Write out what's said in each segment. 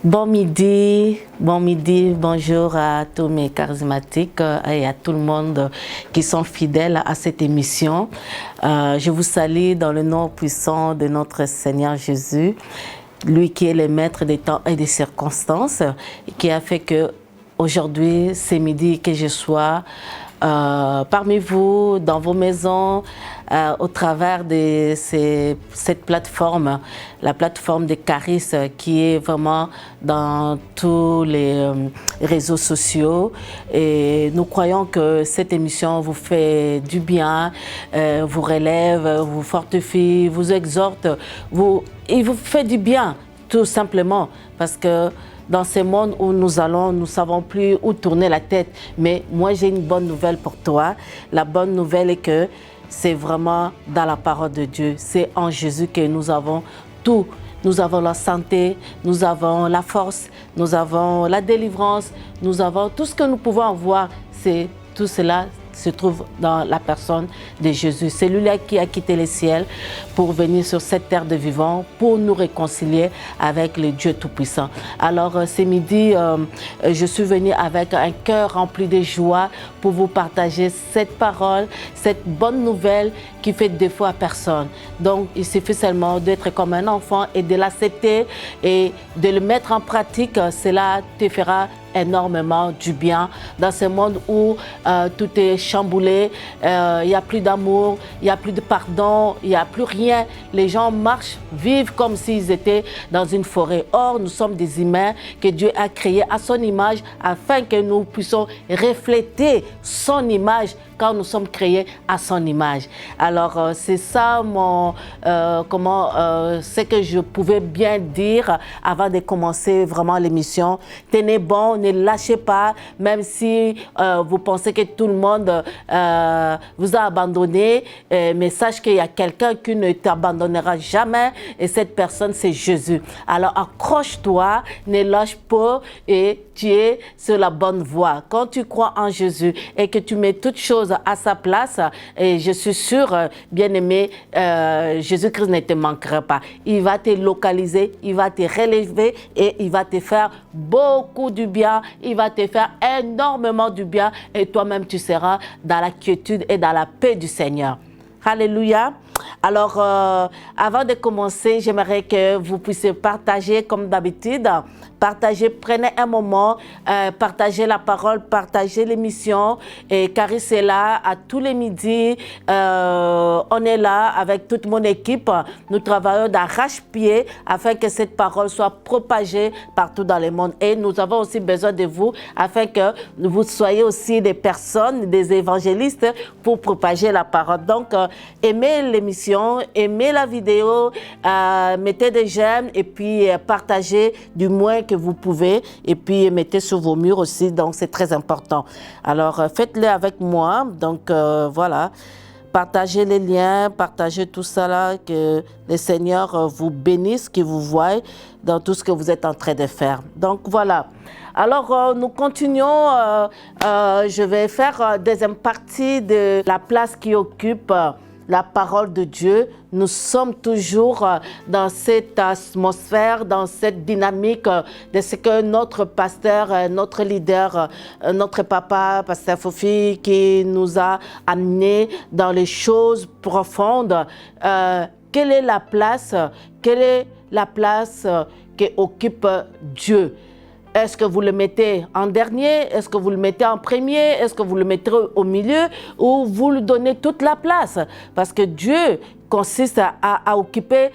Bon midi, bonjour à tous mes charismatiques et à tout le monde qui sont fidèles à cette émission. Je vous salue dans le nom puissant de notre Seigneur Jésus, lui qui est le maître des temps et des circonstances, qui a fait que aujourd'hui, c'est midi que je sois parmi vous, dans vos maisons, au travers de cette plateforme, la plateforme de Caris qui est vraiment dans tous les réseaux sociaux. Et nous croyons que cette émission vous fait du bien, vous relève, vous fortifie, vous exhorte, il vous fait du bien, tout simplement, parce que dans ce monde où nous allons, nous ne savons plus où tourner la tête. Mais moi, j'ai une bonne nouvelle pour toi. La bonne nouvelle est que c'est vraiment dans la parole de Dieu. C'est en Jésus que nous avons tout. Nous avons la santé, nous avons la force, nous avons la délivrance, nous avons tout ce que nous pouvons avoir. C'est tout cela se trouve dans la personne de Jésus. C'est lui-là qui a quitté les ciels pour venir sur cette terre de vivants, pour nous réconcilier avec le Dieu Tout-Puissant. Alors, ce midi, je suis venue avec un cœur rempli de joie pour vous partager cette parole, cette bonne nouvelle qui fait défaut à personne. Donc, il suffit seulement d'être comme un enfant et de l'accepter et de le mettre en pratique. Cela te fera énormément du bien dans ce monde où tout est chamboulé, il n'y a plus d'amour, il n'y a plus de pardon, il n'y a plus rien. Les gens marchent, vivent comme s'ils étaient dans une forêt. Or, nous sommes des humains que Dieu a créés à son image afin que nous puissions refléter son image quand nous sommes créés à son image. Alors, c'est ça ce que je pouvais bien dire avant de commencer vraiment l'émission. Tenez bon, ne lâchez pas, même si vous pensez que tout le monde vous a abandonné, mais sache qu'il y a quelqu'un qui ne t'abandonnera jamais et cette personne, c'est Jésus. Alors, accroche-toi, ne lâche pas et tu es sur la bonne voie. Quand tu crois en Jésus et que tu mets toutes choses à sa place, et je suis sûre, bien-aimé, Jésus-Christ ne te manquera pas. Il va te localiser, il va te relever et il va te faire beaucoup du bien. Il va te faire énormément du bien et toi-même tu seras dans la quiétude et dans la paix du Seigneur. Alléluia. Alors, avant de commencer, j'aimerais que vous puissiez partager comme d'habitude. Partagez, prenez un moment, partagez la parole, partagez l'émission. Et Caris est là à tous les midis. On est là avec toute mon équipe. Nous travaillons d'arrache-pied afin que cette parole soit propagée partout dans le monde. Et nous avons aussi besoin de vous afin que vous soyez aussi des personnes, des évangélistes pour propager la parole. Donc, aimez l'émission, aimez la vidéo, mettez des j'aime et puis partagez du moins que vous pouvez et puis mettez sur vos murs aussi, donc c'est très important. Alors faites-le avec moi, donc voilà, partagez les liens, partagez tout ça là, que le Seigneur vous bénisse, qu'il vous voie dans tout ce que vous êtes en train de faire. Donc voilà. Alors, nous continuons, je vais faire deuxième partie de la place qui occupe la parole de Dieu. Nous sommes toujours dans cette atmosphère, dans cette dynamique de ce que notre pasteur, notre leader, notre papa, pasteur Fofi, qui nous a amenés dans les choses profondes. Quelle est la place qu'occupe Dieu? Est-ce que vous le mettez en dernier? Est-ce que vous le mettez en premier? Est-ce que vous le mettrez au milieu? Ou vous lui donnez toute la place? Parce que Dieu consiste à occuper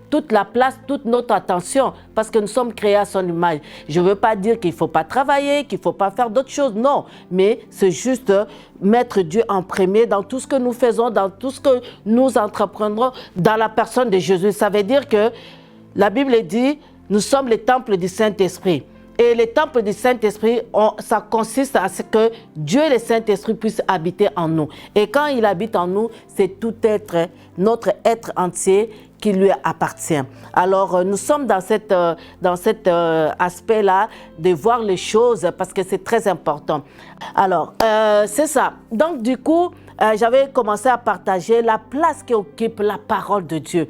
toute la place, toute notre attention, parce que nous sommes créés à son image. Je ne veux pas dire qu'il ne faut pas travailler, qu'il ne faut pas faire d'autres choses, non. Mais c'est juste mettre Dieu en premier dans tout ce que nous faisons, dans tout ce que nous entreprendrons dans la personne de Jésus. Ça veut dire que la Bible dit, nous sommes le temple du Saint-Esprit. Et le temple du Saint-Esprit, ça consiste à ce que Dieu, le Saint-Esprit, puisse habiter en nous. Et quand il habite en nous, c'est tout être, notre être entier qui lui appartient. Alors, nous sommes dans cet aspect-là de voir les choses parce que c'est très important. Alors, c'est ça. Donc, du coup, j'avais commencé à partager la place qu'occupe la parole de Dieu.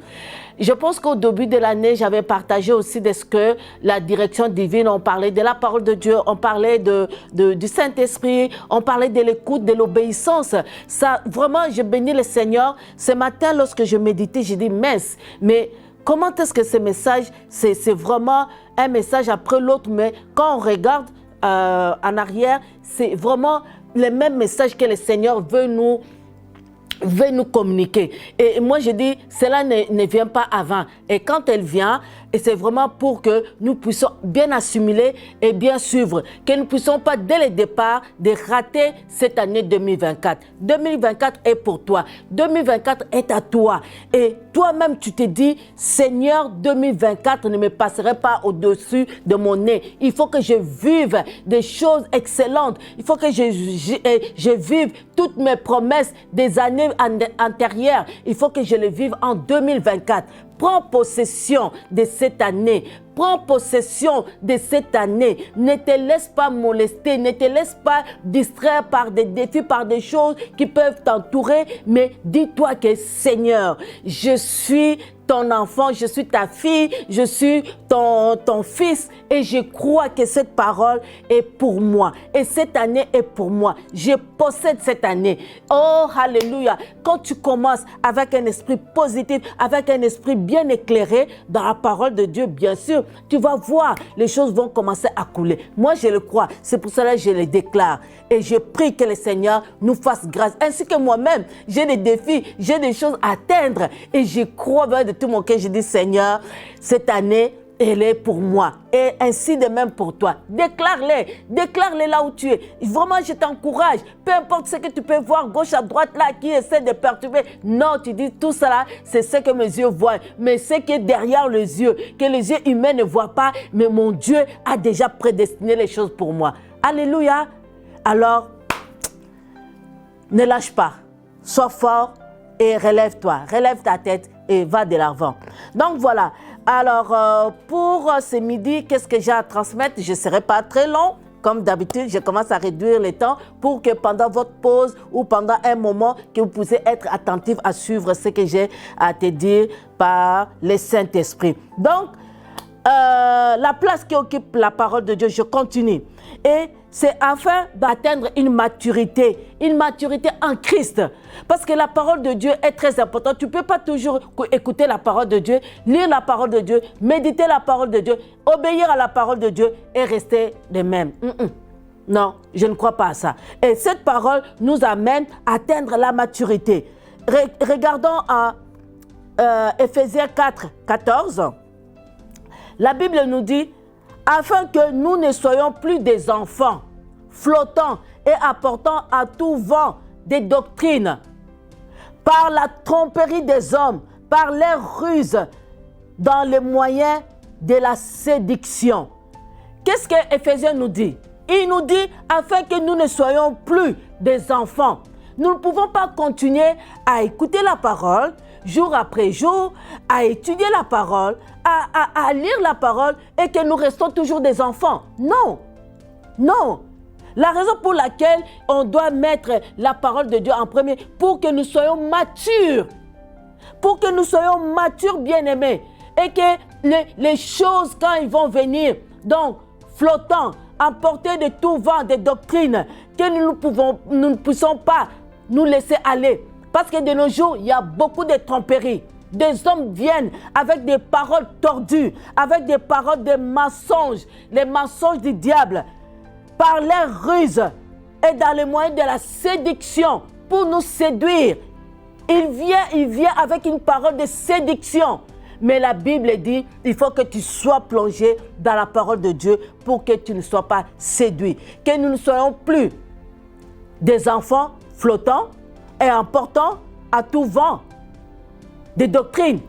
Je pense qu'au début de l'année, j'avais partagé aussi de ce que la direction divine, on parlait de la parole de Dieu, on parlait du Saint-Esprit, on parlait de l'écoute, de l'obéissance. Ça, vraiment, je bénis le Seigneur. Ce matin, lorsque je méditais, j'ai dit, mince, mais comment est-ce que ce message, c'est vraiment un message après l'autre, mais quand on regarde en arrière, c'est vraiment le même message que le Seigneur veut nous communiquer. Et moi, je dis, cela ne vient pas avant. Et quand elle vient, et c'est vraiment pour que nous puissions bien assimiler et bien suivre, que nous ne puissions pas, dès le départ, de rater cette année 2024. 2024 est pour toi. 2024 est à toi. Et toi-même, tu te dis, Seigneur, 2024 ne me passerait pas au-dessus de mon nez. Il faut que je vive des choses excellentes. Il faut que je vive toutes mes promesses des années antérieures. Il faut que je les vive en 2024. Prends possession de cette année. Prends possession de cette année. Ne te laisse pas molester. Ne te laisse pas distraire par des défis, par des choses qui peuvent t'entourer. Mais dis-toi que Seigneur, je suis ton enfant, je suis ta fille, je suis ton fils et je crois que cette parole est pour moi. Et cette année est pour moi. Je possède cette année. Oh, alléluia. Quand tu commences avec un esprit positif, avec un esprit bien éclairé dans la parole de Dieu, bien sûr, tu vas voir, les choses vont commencer à couler. Moi, je le crois. C'est pour cela que je le déclare. Et je prie que le Seigneur nous fasse grâce. Ainsi que moi-même, j'ai des défis, j'ai des choses à atteindre. Et je crois de tout mon cœur, je dis, Seigneur, cette année, elle est pour moi. Et ainsi de même pour toi. Déclare-les là où tu es. Vraiment, je t'encourage. Peu importe ce que tu peux voir, gauche à droite, là, qui essaie de perturber. Non, tu dis tout cela, c'est ce que mes yeux voient. Mais ce qui est derrière les yeux, que les yeux humains ne voient pas, mais mon Dieu a déjà prédestiné les choses pour moi. Alléluia. Alors, ne lâche pas. Sois fort et relève-toi. Relève ta tête et va de l'avant. Donc voilà. Alors, pour ce midi, qu'est-ce que j'ai à transmettre? Je ne serai pas très long. Comme d'habitude, je commence à réduire le temps pour que pendant votre pause ou pendant un moment, que vous puissiez être attentif à suivre ce que j'ai à te dire par le Saint-Esprit. Donc, la place qui occupe la parole de Dieu, je continue. Et c'est afin d'atteindre une maturité en Christ. Parce que la parole de Dieu est très importante. Tu ne peux pas toujours écouter la parole de Dieu, lire la parole de Dieu, méditer la parole de Dieu, obéir à la parole de Dieu et rester de même. Non, je ne crois pas à ça. Et cette parole nous amène à atteindre la maturité. Regardons à Éphésiens 4, 14. La Bible nous dit, afin que nous ne soyons plus des enfants, flottants et apportant à tout vent des doctrines, par la tromperie des hommes, par leurs ruses, dans les moyens de la séduction. Qu'est-ce que Éphésiens nous dit? Il nous dit, afin que nous ne soyons plus des enfants. Nous ne pouvons pas continuer à écouter la parole, jour après jour, à étudier la parole, à lire la parole et que nous restons toujours des enfants. Non, non. La raison pour laquelle on doit mettre la parole de Dieu en premier, pour que nous soyons matures. Pour que nous soyons matures, bien-aimés. Et que les choses, quand ils vont venir, donc flottants, emportés de tout vent, des doctrines, que nous ne puissions pas nous laisser aller. Parce que de nos jours, il y a beaucoup de tromperies. Des hommes viennent avec des paroles tordues, avec des paroles de mensonges, les mensonges du diable, par leurs ruses et dans les moyens de la séduction pour nous séduire. Il vient avec une parole de séduction. Mais la Bible dit, il faut que tu sois plongé dans la parole de Dieu pour que tu ne sois pas séduit. Que nous ne soyons plus des enfants flottants et emportant à tout vent des doctrines.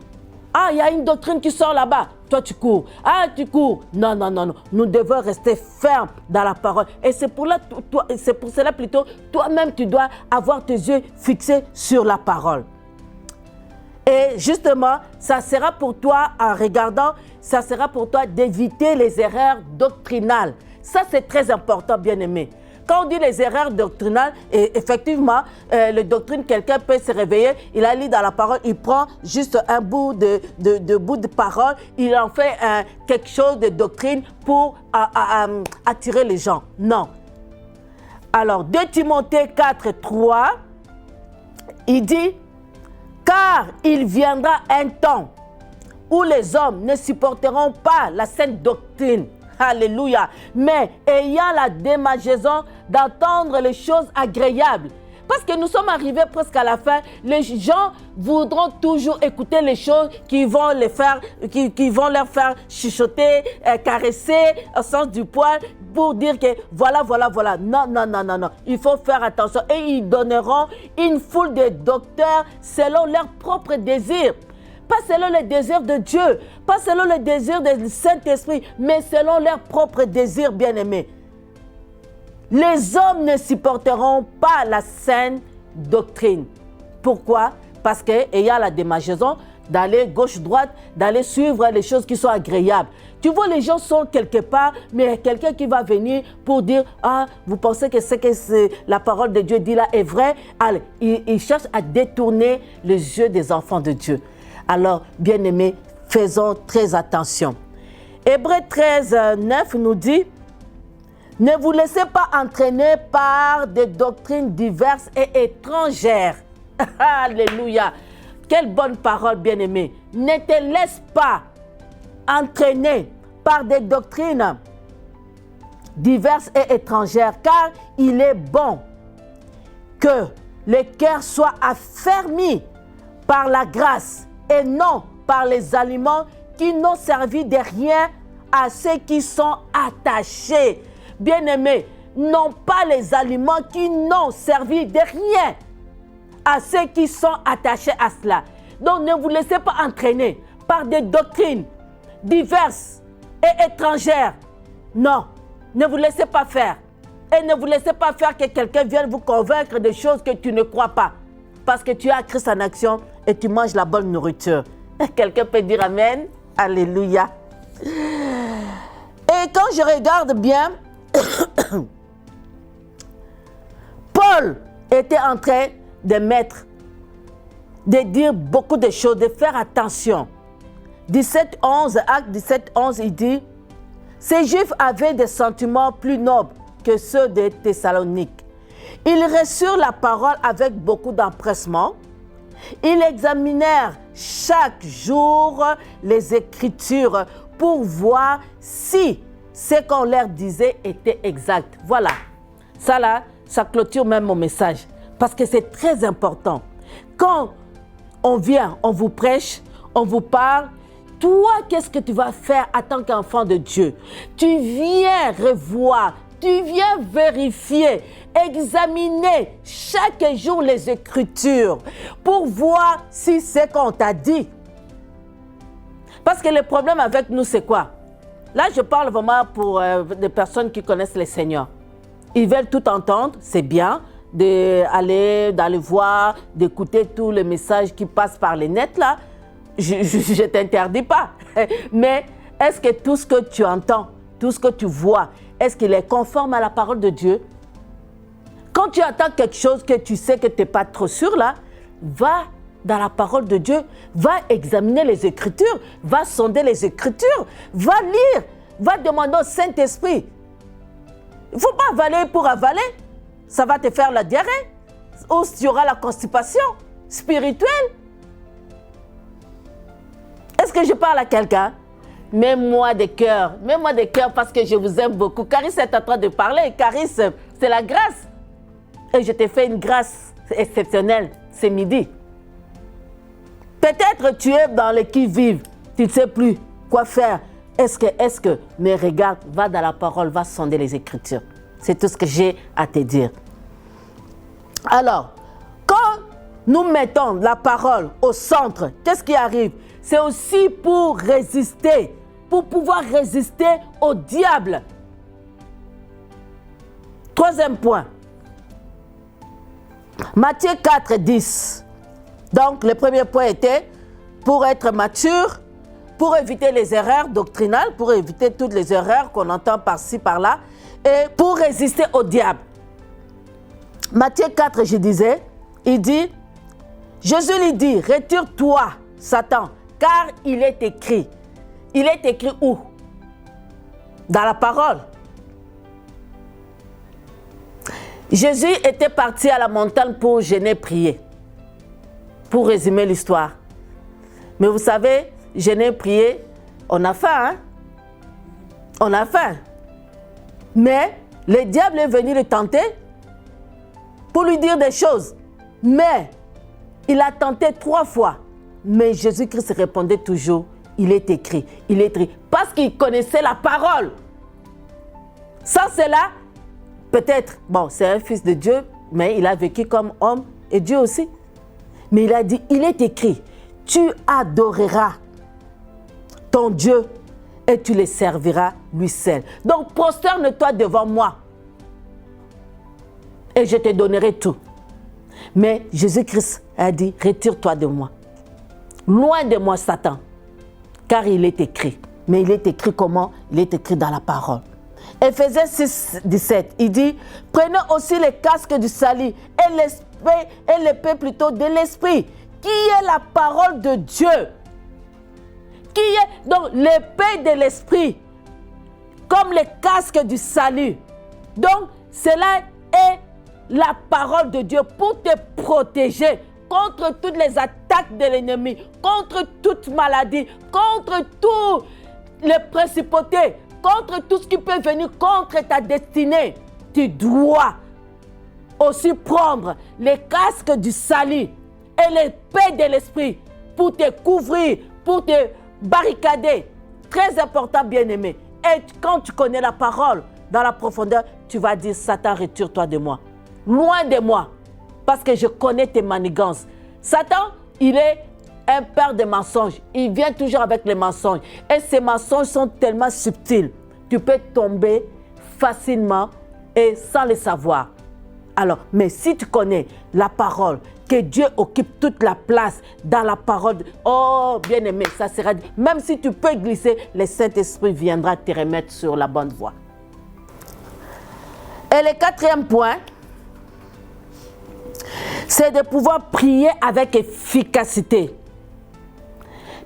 Ah, il y a une doctrine qui sort là-bas. Toi, tu cours. Ah, tu cours. Non, non, non, non. Nous devons rester fermes dans la parole. Et c'est pour cela plutôt, toi-même, tu dois avoir tes yeux fixés sur la parole. Et justement, ça sera pour toi, en regardant, ça sera pour toi d'éviter les erreurs doctrinales. Ça, c'est très important, bien-aimé. Quand on dit les erreurs doctrinales, et effectivement, les doctrines, quelqu'un peut se réveiller, il a lu dans la parole, il prend juste un bout de parole, il en fait quelque chose de doctrine pour attirer les gens. Non. Alors, 2 Timothée 4, 3, il dit, car il viendra un temps où les hommes ne supporteront pas la sainte doctrine, alléluia, mais ayant la démangeaison d'entendre les choses agréables. Parce que nous sommes arrivés presque à la fin, les gens voudront toujours écouter les choses qui vont les faire, qui vont leur faire chuchoter, caresser au sens du poil pour dire que voilà. Non. Il faut faire attention. Et ils donneront une foule de docteurs selon leurs propres désirs. Pas selon les désirs de Dieu, pas selon les désirs du Saint-Esprit, mais selon leurs propres désirs, bien-aimés. Les hommes ne supporteront pas la saine doctrine. Pourquoi? Parce qu'ayant la démangeaison d'aller gauche-droite, d'aller suivre les choses qui sont agréables. Tu vois, les gens sont quelque part, mais il y a quelqu'un qui va venir pour dire, ah, vous pensez que ce que la parole de Dieu dit là est vrai? Allez, il cherche à détourner les yeux des enfants de Dieu. Alors, bien-aimés, faisons très attention. Hébreux 13, 9 nous dit, ne vous laissez pas entraîner par des doctrines diverses et étrangères. Alléluia. Quelle bonne parole, bien-aimé. Ne te laisse pas entraîner par des doctrines diverses et étrangères, car il est bon que les cœurs soient affermis par la grâce et non par les aliments qui n'ont servi de rien à ceux qui sont attachés. Bien-aimés, non pas les aliments qui n'ont servi de rien à ceux qui sont attachés à cela. Donc ne vous laissez pas entraîner par des doctrines diverses et étrangères. Non, ne vous laissez pas faire. Et ne vous laissez pas faire que quelqu'un vienne vous convaincre de choses que tu ne crois pas. Parce que tu as Christ en action et tu manges la bonne nourriture. Quelqu'un peut dire Amen? Alléluia. Et quand je regarde bien, Paul était en train de dire beaucoup de choses, de faire attention. 17-11, acte 17-11, il dit, ces Juifs avaient des sentiments plus nobles que ceux des Thessaloniques. Ils reçurent la parole avec beaucoup d'empressement. Ils examinèrent chaque jour les Écritures pour voir si ce qu'on leur disait était exact. Voilà. Ça là, ça clôture même mon message. Parce que c'est très important. Quand on vient, on vous prêche, on vous parle, toi, qu'est-ce que tu vas faire en tant qu'enfant de Dieu? Tu viens revoir, tu viens vérifier, examiner chaque jour les Écritures pour voir si c'est qu'on t'a dit. Parce que le problème avec nous, c'est quoi? Là, je parle vraiment pour des personnes qui connaissent le Seigneur. Ils veulent tout entendre, c'est bien, d'aller voir, d'écouter tous les messages qui passent par les nets là. Je ne t'interdis pas. Mais est-ce que tout ce que tu entends, tout ce que tu vois, est-ce qu'il est conforme à la parole de Dieu? Quand tu entends quelque chose que tu sais que tu n'es pas trop sûr là, va dans la parole de Dieu, va examiner les Écritures, va sonder les Écritures, va lire, va demander au Saint-Esprit. Il ne faut pas avaler pour avaler. Ça va te faire la diarrhée. Ou il y aura la constipation spirituelle. Est-ce que je parle à quelqu'un? Mets-moi des cœurs parce que je vous aime beaucoup. Caris est en train de parler. Caris, c'est la grâce. Et je t'ai fait une grâce exceptionnelle ce midi. Peut-être tu es dans les qui-vive. Tu ne sais plus quoi faire. Est-ce que, mais regarde, va dans la parole, va sonder les Écritures. C'est tout ce que j'ai à te dire. Alors, quand nous mettons la parole au centre, qu'est-ce qui arrive? C'est aussi pour résister, pour pouvoir résister au diable. Troisième point. Matthieu 4, 10. Donc, le premier point était pour être mature, pour éviter les erreurs doctrinales, pour éviter toutes les erreurs qu'on entend par-ci, par-là, et pour résister au diable. Matthieu 4, je disais, il dit, Jésus lui dit, retire-toi, Satan, car il est écrit. Il est écrit où? Dans la parole. Jésus était parti à la montagne pour jeûner, prier. Pour résumer l'histoire. Mais vous savez, jeûner, prier, on a faim, hein? On a faim. Mais le diable est venu le tenter pour lui dire des choses. Mais il a tenté 3 fois. Mais Jésus-Christ répondait toujours, il est écrit, il est écrit. Parce qu'il connaissait la parole. Sans cela, peut-être, bon, c'est un fils de Dieu, mais il a vécu comme homme et Dieu aussi. Mais il a dit, il est écrit, tu adoreras ton Dieu et tu le serviras lui seul. Donc, prosterne-toi devant moi et je te donnerai tout. Mais Jésus-Christ a dit, retire-toi de moi. Loin de moi, Satan, car il est écrit. Mais il est écrit comment? Il est écrit dans la parole. Éphésiens 6, 17, il dit, prenez aussi les casques du salut et l'épée plutôt de l'esprit, qui est la parole de Dieu. Qui est donc l'épée de l'esprit, comme les casques du salut. Donc, cela est la parole de Dieu pour te protéger contre toutes les attaques de l'ennemi, contre toute maladie, contre toutes les principautés, contre tout ce qui peut venir contre ta destinée. Tu dois aussi prendre les casques du salut et l'épée de l'esprit pour te couvrir, pour te barricader. Très important, bien-aimé. Et quand tu connais la parole dans la profondeur, tu vas dire, Satan, retire-toi de moi. Loin de moi. Parce que je connais tes manigances. Satan, il est un père de mensonges. Il vient toujours avec les mensonges. Et ces mensonges sont tellement subtils. Tu peux tomber facilement et sans le savoir. Alors, mais si tu connais la parole, que Dieu occupe toute la place dans la parole, oh, bien-aimé, ça sera... Même si tu peux glisser, le Saint-Esprit viendra te remettre sur la bonne voie. Et le 4e point, c'est de pouvoir prier avec efficacité.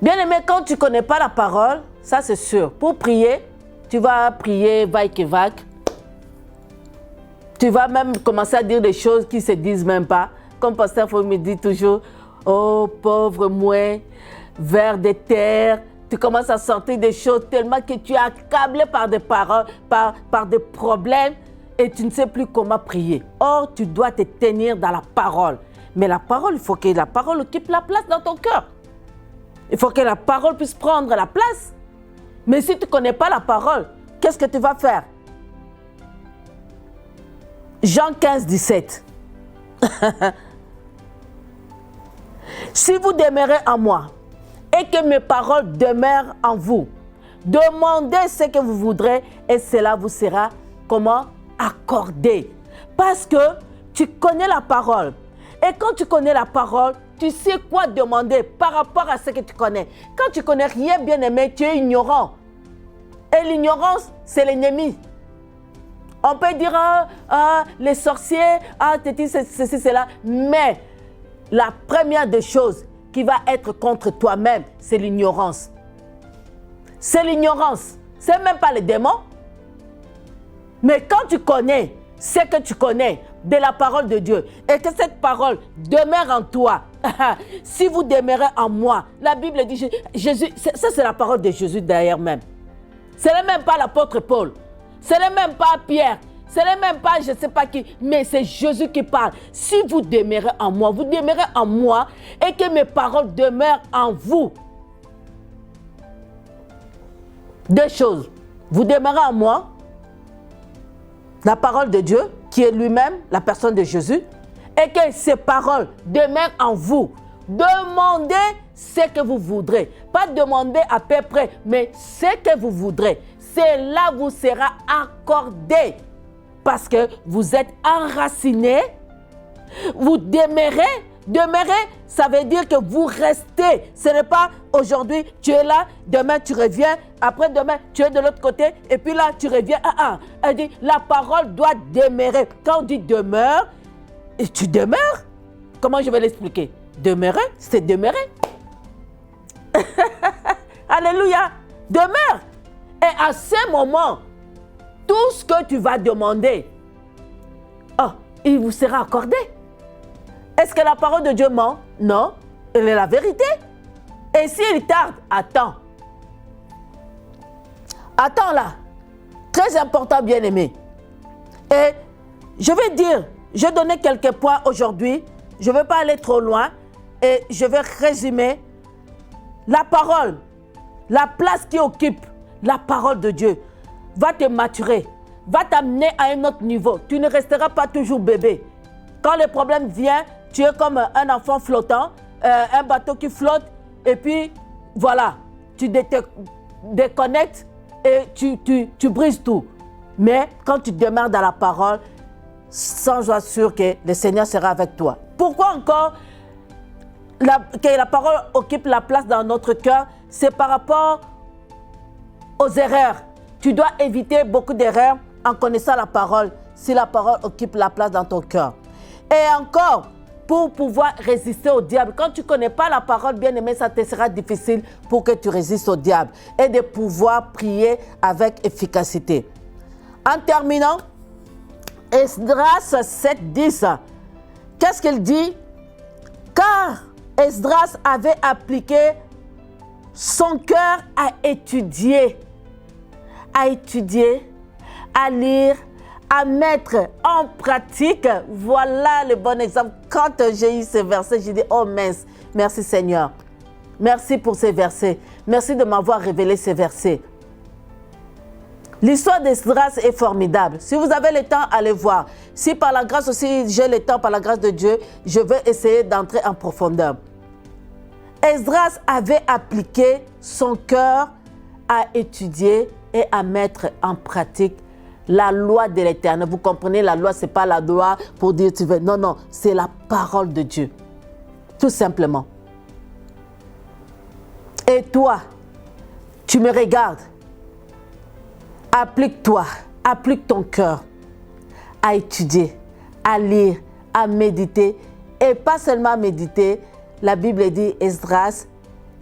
Bien-aimé, quand tu ne connais pas la parole, ça c'est sûr. Pour prier, tu vas prier vaille-que-vaille. Tu vas même commencer à dire des choses qui ne se disent même pas. Comme Pasteur Faux me dit toujours, oh pauvre moi, vers des terres. Tu commences à sortir des choses tellement que tu es accablé par des paroles, par des problèmes et tu ne sais plus comment prier. Or, tu dois te tenir dans la parole. Mais la parole, il faut que la parole occupe la place dans ton cœur. Il faut que la parole puisse prendre la place. Mais si tu ne connais pas la parole, qu'est-ce que tu vas faire? Jean 15, 17. Si vous demeurez en moi et que mes paroles demeurent en vous, demandez ce que vous voudrez et cela vous sera comment? Accordé. Parce que tu connais la parole. Et quand tu connais la parole, tu sais quoi demander par rapport à ce que tu connais. Quand tu ne connais rien, bien aimé, tu es ignorant. Et l'ignorance, c'est l'ennemi. On peut dire, les sorciers, ceci, cela. Mais la première des choses qui va être contre toi-même, c'est l'ignorance. C'est l'ignorance. C'est même pas les démons. Mais quand tu connais ce que tu connais de la parole de Dieu et que cette parole demeure en toi, si vous demeurez en moi, la Bible dit, Jésus, ça c'est la parole de Jésus d'ailleurs même. Ce n'est même pas l'apôtre Paul. Ce n'est même pas Pierre. Ce n'est même pas je ne sais pas qui. Mais c'est Jésus qui parle. Si vous demeurez en moi, vous demeurez en moi et que mes paroles demeurent en vous. Deux choses. Vous demeurez en moi, la parole de Dieu, qui est lui-même la personne de Jésus, et que ces paroles demeurent en vous. Demandez ce que vous voudrez. Pas demander à peu près, mais ce que vous voudrez. Cela vous sera accordé. Parce que vous êtes enracinés, vous demeurez. Demeurer, ça veut dire que vous restez. Ce n'est pas aujourd'hui, tu es là, demain tu reviens, après demain tu es de l'autre côté, et puis là tu reviens. Elle dit, la parole doit demeurer. Quand on dit demeure, et tu demeures. Comment je vais l'expliquer? Demeurer, c'est demeurer. Alléluia. Demeure. Et à ce moment, tout ce que tu vas demander, il vous sera accordé. Est-ce que la parole de Dieu ment? Non, elle est la vérité. Et s'il tarde, attends. Attends là. Très important, bien-aimé. Et je vais dire, je vais donner quelques points aujourd'hui. Je ne vais pas aller trop loin. Et je vais résumer la parole, la place qui occupe la parole de Dieu va te maturer, va t'amener à un autre niveau. Tu ne resteras pas toujours bébé. Quand le problème vient, tu es comme un enfant flottant, un bateau qui flotte, et puis voilà, tu te déconnectes et tu brises tout. Mais quand tu demeures dans la parole, sans joie sûre que le Seigneur sera avec toi. Pourquoi encore que la parole occupe la place dans notre cœur? C'est par rapport aux erreurs. Tu dois éviter beaucoup d'erreurs en connaissant la parole, si la parole occupe la place dans ton cœur. Et encore, pour pouvoir résister au diable, quand tu ne connais pas la parole, bien aimé, ça te sera difficile pour que tu résistes au diable et de pouvoir prier avec efficacité. En terminant, Esdras 7:10, qu'est-ce qu'il dit? Car Esdras avait appliqué son cœur à étudier, à lire, à mettre en pratique. Voilà le bon exemple. Quand j'ai eu ces versets, j'ai dit, oh mince, merci Seigneur. Merci pour ces versets. Merci de m'avoir révélé ces versets. L'histoire d'Esdras est formidable. Si vous avez le temps, allez voir. Si par la grâce aussi, j'ai le temps, par la grâce de Dieu, je vais essayer d'entrer en profondeur. Esdras avait appliqué son cœur à étudier et à mettre en pratique la loi de l'Éternel. Vous comprenez, la loi, ce n'est pas la loi pour dire tu veux. Non, non, c'est la parole de Dieu. Tout simplement. Et toi, tu me regardes. Applique-toi, applique ton cœur à étudier, à lire, à méditer. Et pas seulement à méditer, la Bible dit Esdras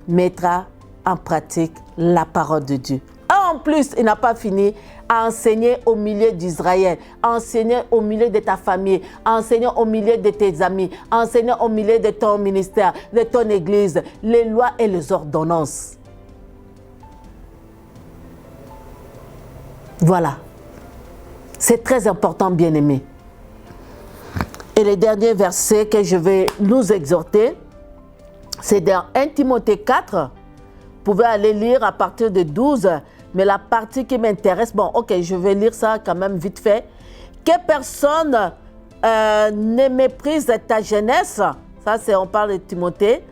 mettra en pratique la parole de Dieu. En plus, il n'a pas fini à enseigner au milieu d'Israël, à enseigner au milieu de ta famille, à enseigner au milieu de tes amis, à enseigner au milieu de ton ministère, de ton église, les lois et les ordonnances. Voilà. C'est très important, bien-aimés. Et le dernier verset que je vais nous exhorter, c'est dans 1 Timothée 4. Vous pouvez aller lire à partir de 12. Mais la partie qui m'intéresse, bon, ok, je vais lire ça quand même vite fait. Que personne ne méprise ta jeunesse. Ça, c'est, on parle de Timothée.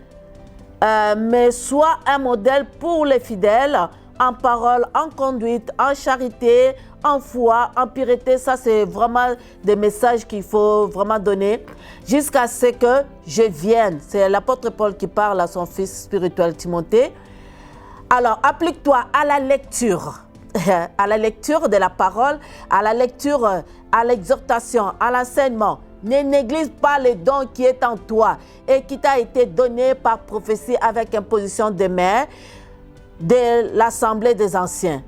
Mais soit un modèle pour les fidèles, en parole, en conduite, en charité, en foi, en pureté. Ça, c'est vraiment des messages qu'il faut vraiment donner jusqu'à ce que je vienne. C'est l'apôtre Paul qui parle à son fils spirituel Timothée. Alors, applique-toi à la lecture de la parole, à la lecture, à l'exhortation, à l'enseignement. Ne néglige pas le don qui est en toi et qui t'a été donné par prophétie avec imposition de main de l'Assemblée des Anciens.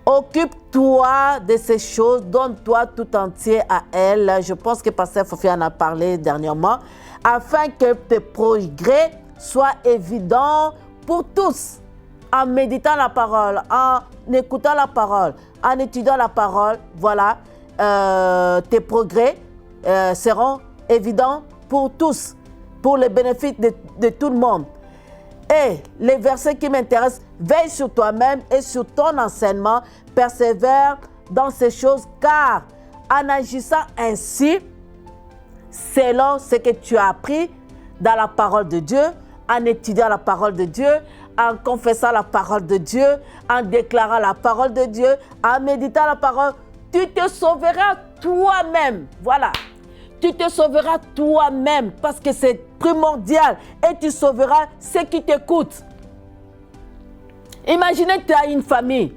Occupe-toi de ces choses, donne-toi tout entier à elle. Je pense que Pasteur Fofi en a parlé dernièrement, afin que tes progrès soient évidents pour tous. En méditant la parole, en écoutant la parole, en étudiant la parole, voilà, tes progrès seront évidents pour tous, pour le bénéfice de tout le monde. Et les versets qui m'intéressent, veille sur toi-même et sur ton enseignement, persévère dans ces choses, car en agissant ainsi, selon ce que tu as appris dans la parole de Dieu, en étudiant la parole de Dieu, en confessant la parole de Dieu, en déclarant la parole de Dieu, en méditant la parole, tu te sauveras toi-même. Voilà. Tu te sauveras toi-même parce que c'est primordial et tu sauveras ceux qui t'écoutent. Imaginez que tu as une famille.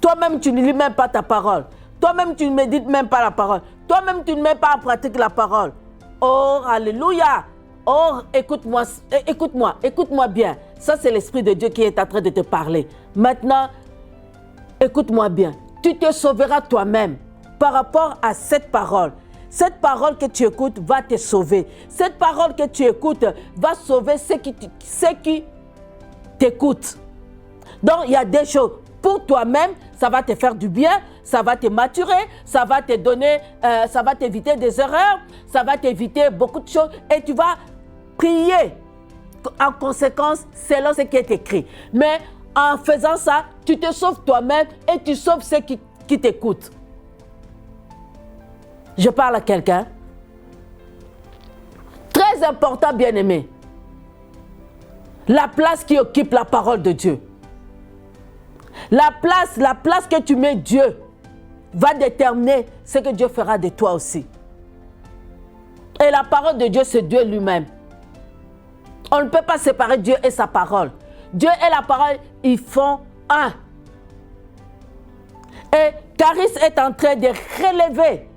Toi-même, tu ne lis même pas ta parole. Toi-même, tu ne médites même pas la parole. toi-même tu ne mets pas en pratique la parole. Oh, alléluia. Oh, écoute-moi bien. Ça, c'est l'Esprit de Dieu qui est en train de te parler. Maintenant, écoute-moi bien. Tu te sauveras toi-même par rapport à cette parole. Cette parole que tu écoutes va te sauver. Cette parole que tu écoutes va sauver ceux qui t'écoutent. Donc, il y a des choses. Pour toi-même, ça va te faire du bien, ça va te maturer, ça va te donner, ça va t'éviter des erreurs, ça va t'éviter beaucoup de choses et tu vas prier en conséquence selon ce qui est écrit. Mais en faisant ça, tu te sauves toi-même et tu sauves ceux qui t'écoutent. Je parle à quelqu'un. Très important, bien-aimé. La place qui occupe la parole de Dieu. La place que tu mets Dieu va déterminer ce que Dieu fera de toi aussi. Et la parole de Dieu, c'est Dieu lui-même. On ne peut pas séparer Dieu et sa parole. Dieu et la parole, ils font un. Et Caris est en train de relever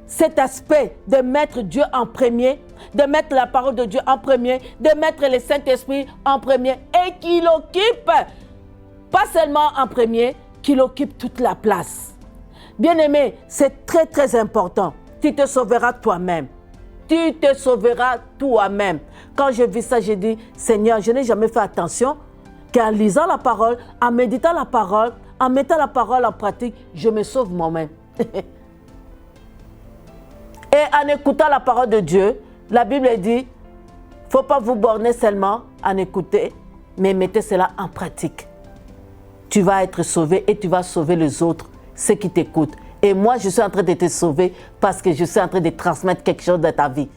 cet aspect de mettre Dieu en premier, de mettre la parole de Dieu en premier, de mettre le Saint-Esprit en premier et qu'il occupe, pas seulement en premier, qu'il occupe toute la place. Bien-aimé, c'est très très important. Tu te sauveras toi-même. Tu te sauveras toi-même. Quand je vis ça, j'ai dit, Seigneur, je n'ai jamais fait attention qu'en lisant la parole, en méditant la parole, en mettant la parole en pratique, je me sauve moi-même. Et en écoutant la parole de Dieu, la Bible dit, il ne faut pas vous borner seulement en écouter, mais mettez cela en pratique. Tu vas être sauvé et tu vas sauver les autres, ceux qui t'écoutent. Et moi, je suis en train de te sauver parce que je suis en train de transmettre quelque chose de ta vie.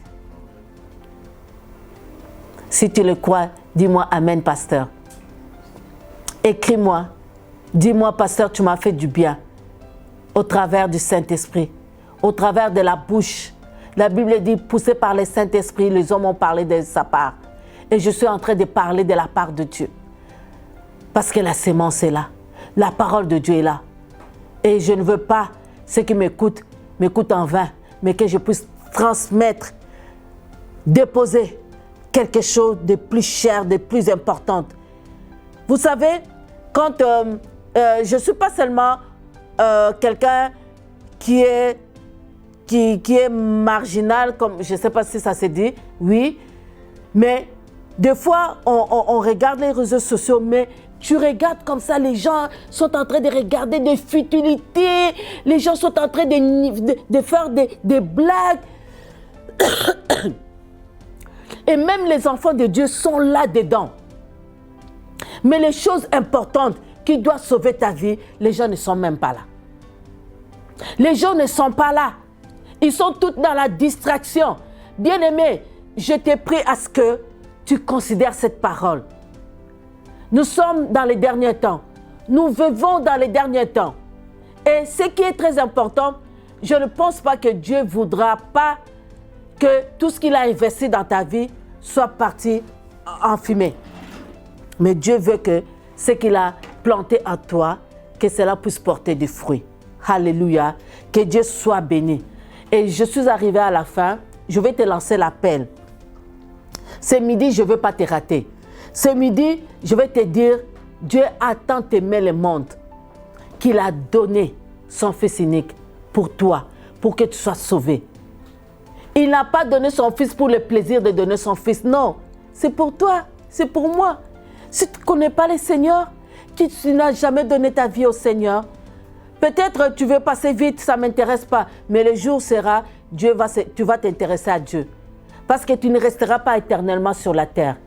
Si tu le crois, dis-moi Amen, pasteur. Écris-moi. Dis-moi, pasteur, tu m'as fait du bien. Au travers du Saint-Esprit. Au travers de la bouche. La Bible dit, poussé par le Saint-Esprit, les hommes ont parlé de sa part. Et je suis en train de parler de la part de Dieu. Parce que la sémence est là. La parole de Dieu est là. Et je ne veux pas ceux qui m'écoutent en vain, mais que je puisse transmettre, déposer quelque chose de plus cher, de plus important. Vous savez, quand je ne suis pas seulement quelqu'un qui est marginal, comme je ne sais pas si ça se dit, oui, mais des fois, on regarde les réseaux sociaux, mais tu regardes comme ça, les gens sont en train de regarder des futilités, les gens sont en train de faire des blagues. Et même les enfants de Dieu sont là-dedans. Mais les choses importantes qui doivent sauver ta vie, les gens ne sont même pas là. Les gens ne sont pas là. Ils sont tous dans la distraction. Bien-aimé, je t'ai pris à ce que tu considères cette parole. Nous sommes dans les derniers temps. Nous vivons dans les derniers temps. Et ce qui est très important, je ne pense pas que Dieu ne voudra pas que tout ce qu'il a investi dans ta vie soit parti en fumée. Mais Dieu veut que ce qu'il a planté en toi, que cela puisse porter des fruits. Alléluia. Que Dieu soit béni. Et je suis arrivée à la fin. Je vais te lancer l'appel. Ce midi, je ne veux pas te rater. Ce midi, je vais te dire, Dieu a tant aimé le monde qu'il a donné son Fils unique pour toi, pour que tu sois sauvé. Il n'a pas donné son Fils pour le plaisir de donner son Fils. Non, c'est pour toi, c'est pour moi. Si tu ne connais pas le Seigneur, que tu n'as jamais donné ta vie au Seigneur, peut-être tu veux passer vite, ça ne m'intéresse pas. Mais le jour sera, tu vas t'intéresser à Dieu. Parce que tu ne resteras pas éternellement sur la terre.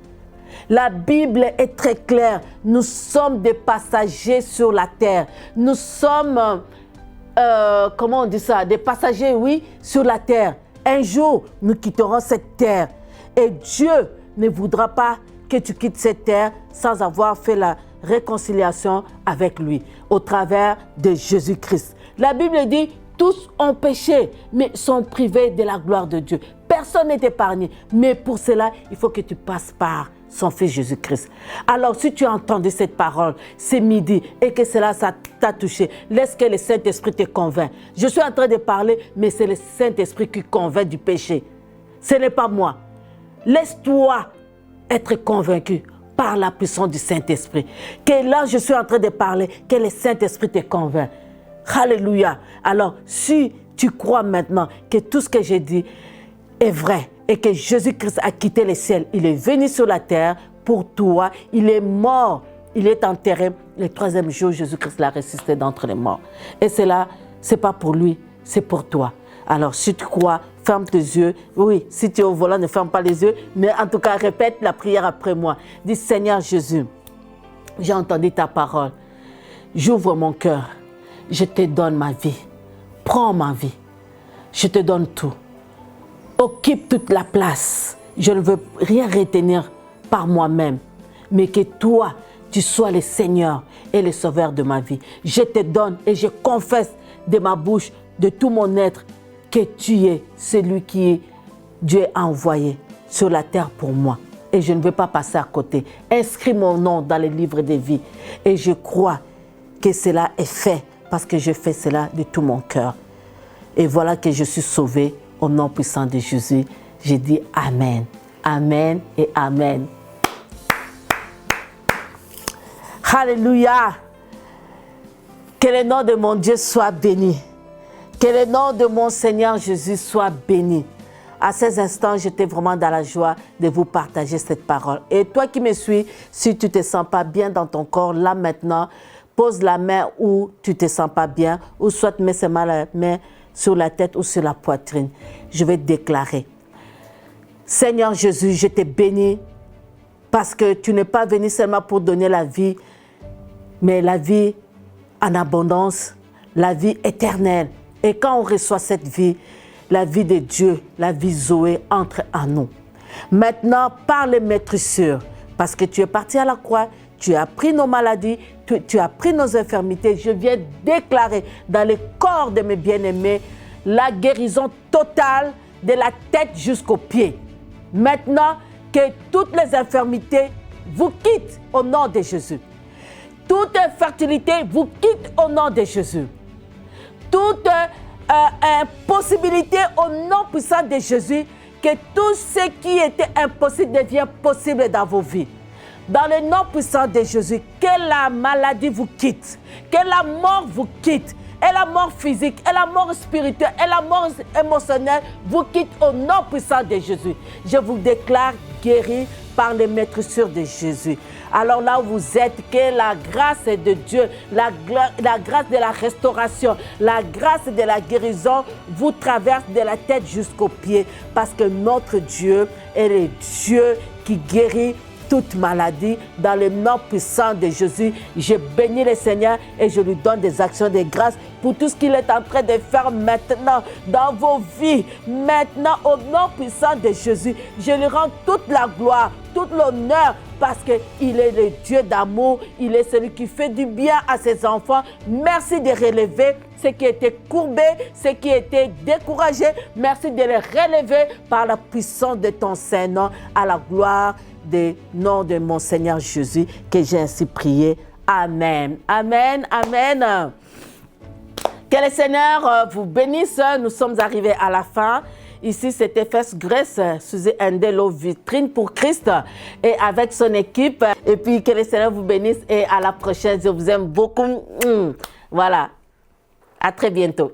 La Bible est très claire. Nous sommes des passagers sur la terre. Nous sommes, comment on dit ça? Des passagers, oui, sur la terre. Un jour, nous quitterons cette terre. Et Dieu ne voudra pas que tu quittes cette terre sans avoir fait la réconciliation avec lui, au travers de Jésus-Christ. La Bible dit, tous ont péché, mais sont privés de la gloire de Dieu. Personne n'est épargné. Mais pour cela, il faut que tu passes par son Fils Jésus-Christ. Alors, si tu as entendu cette parole ce midi et que cela ça t'a touché, laisse que le Saint-Esprit te convainc. Je suis en train de parler, mais c'est le Saint-Esprit qui convainc du péché. Ce n'est pas moi. Laisse-toi être convaincu par la puissance du Saint-Esprit. Que là, je suis en train de parler, que le Saint-Esprit te convainc. Alléluia. Alors, si tu crois maintenant que tout ce que j'ai dit est vrai et que Jésus-Christ a quitté le ciel, il est venu sur la terre pour toi, il est mort, il est enterré. Le troisième jour, Jésus-Christ l'a ressuscité d'entre les morts. Et cela, ce n'est pas pour lui, c'est pour toi. Alors, si tu crois, ferme tes yeux. Oui, si tu es au volant, ne ferme pas les yeux. Mais en tout cas, répète la prière après moi. Dis, Seigneur Jésus, j'ai entendu ta parole. J'ouvre mon cœur. Je te donne ma vie. Prends ma vie. Je te donne tout. Occupe toute la place. Je ne veux rien retenir par moi-même. Mais que toi, tu sois le Seigneur et le Sauveur de ma vie. Je te donne et je confesse de ma bouche, de tout mon être, que tu es celui qui Dieu a envoyé sur la terre pour moi. Et je ne veux pas passer à côté. Inscris mon nom dans le livre de vie. Et je crois que cela est fait parce que je fais cela de tout mon cœur. Et voilà que je suis sauvé au nom puissant de Jésus. Je dis Amen. Amen et Amen. Alléluia. Que le nom de mon Dieu soit béni. Que le nom de mon Seigneur Jésus soit béni. À ces instants, j'étais vraiment dans la joie de vous partager cette parole. Et toi qui me suis, si tu ne te sens pas bien dans ton corps, là maintenant, pose la main où tu ne te sens pas bien, ou soit mets seulement la main sur la tête ou sur la poitrine. Je vais déclarer. Seigneur Jésus, je te bénis parce que tu n'es pas venu seulement pour donner la vie, mais la vie en abondance, la vie éternelle. Et quand on reçoit cette vie, la vie de Dieu, la vie Zoé entre en nous. Maintenant, par les maîtrissures, parce que tu es parti à la croix, tu as pris nos maladies, tu as pris nos infirmités. Je viens déclarer dans le corps de mes bien-aimés la guérison totale de la tête jusqu'aux pieds. Maintenant, que toutes les infirmités vous quittent au nom de Jésus. Toute infertilité vous quitte au nom de Jésus. Toute impossibilité au nom puissant de Jésus, que tout ce qui était impossible devient possible dans vos vies. Dans le nom puissant de Jésus, que la maladie vous quitte, que la mort vous quitte, et la mort physique, et la mort spirituelle, et la mort émotionnelle vous quitte au nom puissant de Jésus. Je vous déclare guéri par les maîtrissures de Jésus. Alors là où vous êtes, que la grâce de Dieu, la grâce de la restauration, la grâce de la guérison vous traverse de la tête jusqu'aux pieds, parce que notre Dieu est le Dieu qui guérit toute maladie. Dans le nom puissant de Jésus, je bénis le Seigneur et je lui donne des actions de grâce pour tout ce qu'il est en train de faire maintenant dans vos vies. Maintenant, au nom puissant de Jésus, je lui rends toute la gloire, tout l'honneur, parce qu'il est le Dieu d'amour, il est celui qui fait du bien à ses enfants. Merci de relever ceux qui étaient courbés, ceux qui étaient découragés. Merci de les relever par la puissance de ton Saint-Nom, à la gloire du nom de mon Seigneur Jésus, que j'ai ainsi prié. Amen. Amen. Amen. Que le Seigneur vous bénisse. Nous sommes arrivés à la fin. Ici, c'était First Grace, Suzy Endelo, vitrine pour Christ, et avec son équipe. Et puis, que le Seigneur vous bénisse et à la prochaine. Je vous aime beaucoup. Voilà. À très bientôt.